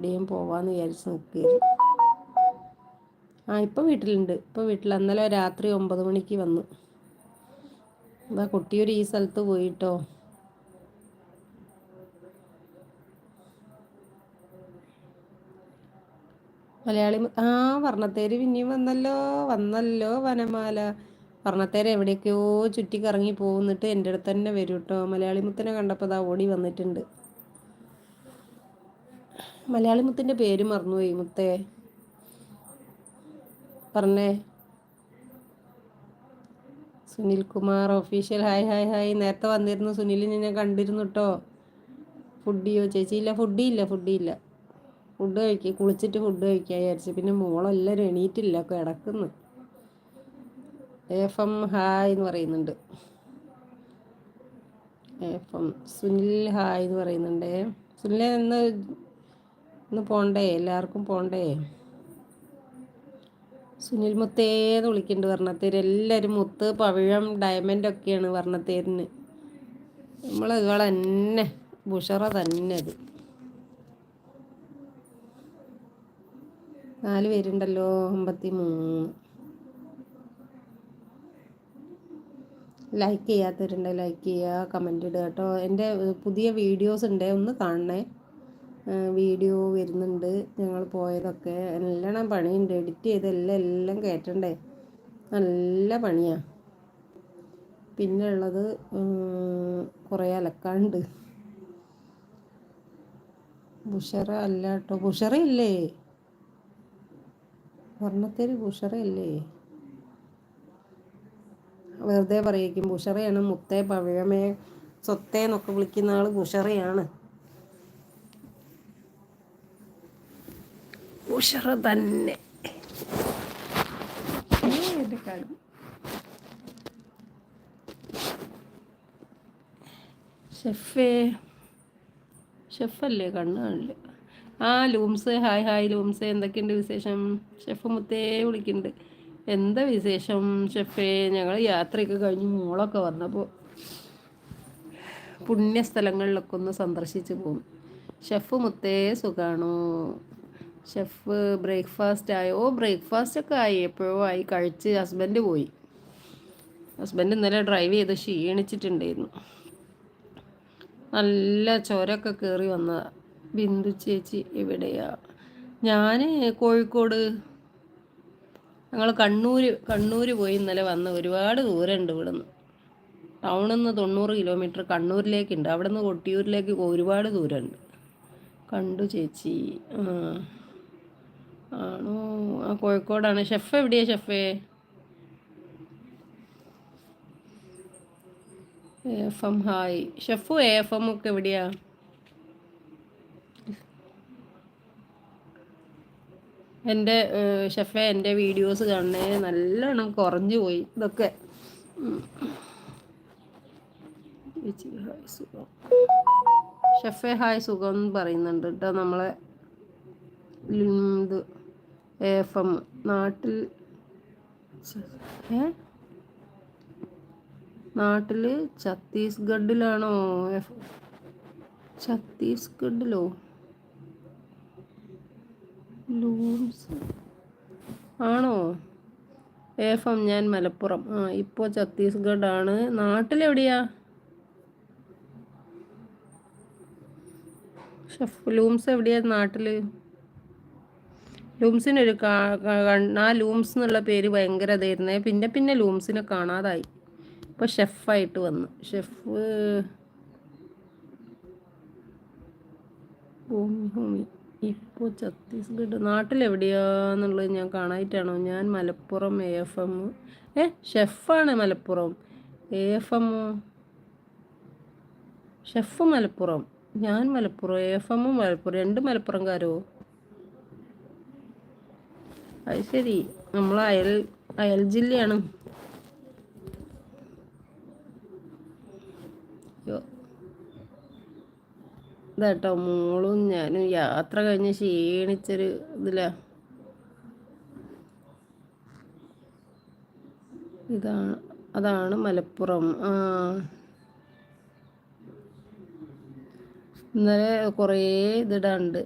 എവിടെയും പോവാന്ന് വിചാരിച്ച് നിൽക്കുകയായിരുന്നു. ഇപ്പം വീട്ടിലുണ്ട്. ഇപ്പം വീട്ടിൽ ഇന്നലെ രാത്രി 9 മണിക്ക് വന്നു. എന്താ കുട്ടിയൊരു ഈ സ്ഥലത്ത് പോയിട്ടോ. മലയാളി വർണ്ണത്തേര് പിന്നെയും വന്നല്ലോ വനമാല. വർണ്ണത്തേര് എവിടേക്കോ ചുറ്റിക്കറങ്ങി പോകുന്നിട്ട് എൻ്റെ അടുത്ത് തന്നെ വരും കേട്ടോ. മലയാളി മുത്തിനെ കണ്ടപ്പോൾ ഓടി വന്നിട്ടുണ്ട്. മലയാളി മുത്തിൻ്റെ പേര് മറന്നുപോയി. മുത്തേ പറഞ്ഞേ. Sunil Kumar official. Hi hi hi. നേരത്തെ വന്നിരുന്നു സുനിലിനെ ഞാൻ കണ്ടിരുന്നു കേട്ടോ. ഫുഡിയോ ചേച്ചി? ഇല്ല, ഫുഡിയില്ല. ഫുഡ് കഴിക്കുക, കുളിച്ചിട്ട് ഫുഡ് കഴിക്കാൻ വിചാരിച്ചു. പിന്നെ മോളെല്ലാവരും എണീറ്റില്ല, കിടക്കുന്നു. എം ഹായ് എന്ന് പറയുന്നുണ്ട്. എം സുനിൽ ഹായ് എന്ന് പറയുന്നുണ്ടേ. സുനിലെ ഇന്ന് പോണ്ടേ? എല്ലാവർക്കും പോണ്ടേ? സുനിൽ മുത്തേന്ന് വിളിക്കുന്നുണ്ട് വർണ്ണത്തേര്. എല്ലാവരും മുത്ത്, പവിഴം, ഡയമണ്ട് ഒക്കെയാണ് വർണ്ണത്തേരിന്. ഇവളെ തന്നെ ബുഷറ തന്നെ. അത് 4 പേരുണ്ടല്ലോ. 53. ലൈക്ക് ചെയ്യാത്തവരുണ്ട് ലൈക്ക് ചെയ്യുക, കമൻ്റ് ഇടുക കേട്ടോ. എൻ്റെ പുതിയ വീഡിയോസ് ഉണ്ട്, ഒന്ന് കാണണേ. വീഡിയോ വരുന്നുണ്ട് ഞങ്ങൾ പോയതൊക്കെ. നല്ലോണം പണിയുണ്ട്. എഡിറ്റ് ചെയ്ത് എല്ലാം കയറ്റണ്ടേ, നല്ല പണിയാണ്. പിന്നെ ഉള്ളത് കുറേ അലക്കാണ്ട്. ബുഷറ അല്ല കേട്ടോ. ബുഷറ ഇല്ലേ? വർണ്ണത്തേര് ബുഷറ ഇല്ലേ? വെറുതെ പറയിക്കും. ബുഷറയാണ്. മുത്തേ, പവിഴമേ, സ്വത്തേ എന്നൊക്കെ വിളിക്കുന്ന ആൾ ബുഷറയാണ്. ബുഷറ തന്നെ. ഷെഫല്ലേ? കണ്ണ് കാണില്ല. ലൂംസ്. Hi hi looms. എന്തൊക്കെയുണ്ട് വിശേഷം? ഷെഫ് മുത്തേ വിളിക്കുന്നുണ്ട്. എന്താ വിശേഷം ഷെഫേ? ഞങ്ങൾ യാത്രയൊക്കെ കഴിഞ്ഞ് മോളൊക്കെ വന്നപ്പോൾ പുണ്യസ്ഥലങ്ങളിലൊക്കെ ഒന്ന് സന്ദർശിച്ച് പോകും. ഷെഫ് മുത്തേ സുഖാണോ? ഷെഫ് ബ്രേക്ക്ഫാസ്റ്റ് ആയോ? ബ്രേക്ക്ഫാസ്റ്റൊക്കെ ആയി, എപ്പോഴോ ആയി. കഴിച്ച് ഹസ്ബൻഡ് പോയി. ഹസ്ബൻഡ് ഇന്നലെ ഡ്രൈവ് ചെയ്ത് ക്ഷീണിച്ചിട്ടുണ്ടായിരുന്നു. നല്ല ചുരമൊക്കെ കയറി വന്നതാ. ബിന്ദു ചേച്ചി എവിടെയാ? ഞാൻ കോഴിക്കോട്. ഞങ്ങൾ കണ്ണൂർ പോയി ഇന്നലെ വന്ന്. ഒരുപാട് ദൂരമുണ്ട് ഇവിടുന്ന്. ടൗണിൽ നിന്ന് 90 കിലോമീറ്റർ കണ്ണൂരിലേക്കുണ്ട്. അവിടെ നിന്ന് കൊട്ടിയൂരിലേക്ക് ഒരുപാട് ദൂരമുണ്ട്. കണ്ടു ചേച്ചി. ആണോ? കോഴിക്കോടാണ്. ഷെഫ് എവിടെയാ ഷെഫേ? എം ഹായ്. ഷെഫും എം ഒക്കെ എവിടെയാ? എൻ്റെ ഷെഫേ, എൻ്റെ വീഡിയോസ് കാണണേ. നല്ലോണം കുറഞ്ഞു പോയി ഇതൊക്കെ. ഷെഫേ ഹായ് സുഖം എന്ന് പറയുന്നുണ്ട് കേട്ടോ. നമ്മളെ ഇത് എം നാട്ടിൽ ഛത്തീസ്ഗഡിലാണോ? ഛത്തീസ്ഗഡിലോ? ലൂംസ് ആണോ? എം ഞാൻ മലപ്പുറം. ഇപ്പോൾ ഛത്തീസ്ഗഡാണ്. നാട്ടിലെവിടെയാ ഷെഫ്? ലൂംസ് എവിടെയാ നാട്ടിൽ? ലൂംസിനൊരു ലൂംസ് എന്നുള്ള പേര് ഭയങ്കര ഇതായിരുന്നേ. പിന്നെ ലൂംസിനെ കാണാതായി. ഇപ്പോൾ ഷെഫായിട്ട് വന്നു. ഷെഫ് ഭൂമി. ഇപ്പോൾ ഛത്തീസ്ഗഡ്. നാട്ടിലെവിടെയാന്നുള്ളത് ഞാൻ കാണായിട്ടാണോ? ഞാൻ മലപ്പുറം. എം ഷെഫാണ് മലപ്പുറം. എമ്മോ? ഷെഫ് മലപ്പുറം, ഞാൻ മലപ്പുറം. എമ്മും മലപ്പുറം. 2 മലപ്പുറംകാരോ? അത് ശരി. നമ്മൾ അയൽ ജില്ലയാണ്. ഇതാട്ടോ മോളും ഞാനും യാത്ര കഴിഞ്ഞ് ക്ഷീണിച്ചൊരു ഇതിലാ. അതാണ് മലപ്പുറം. ഇന്നലെ കുറേ ഇതിടാണ്ട്.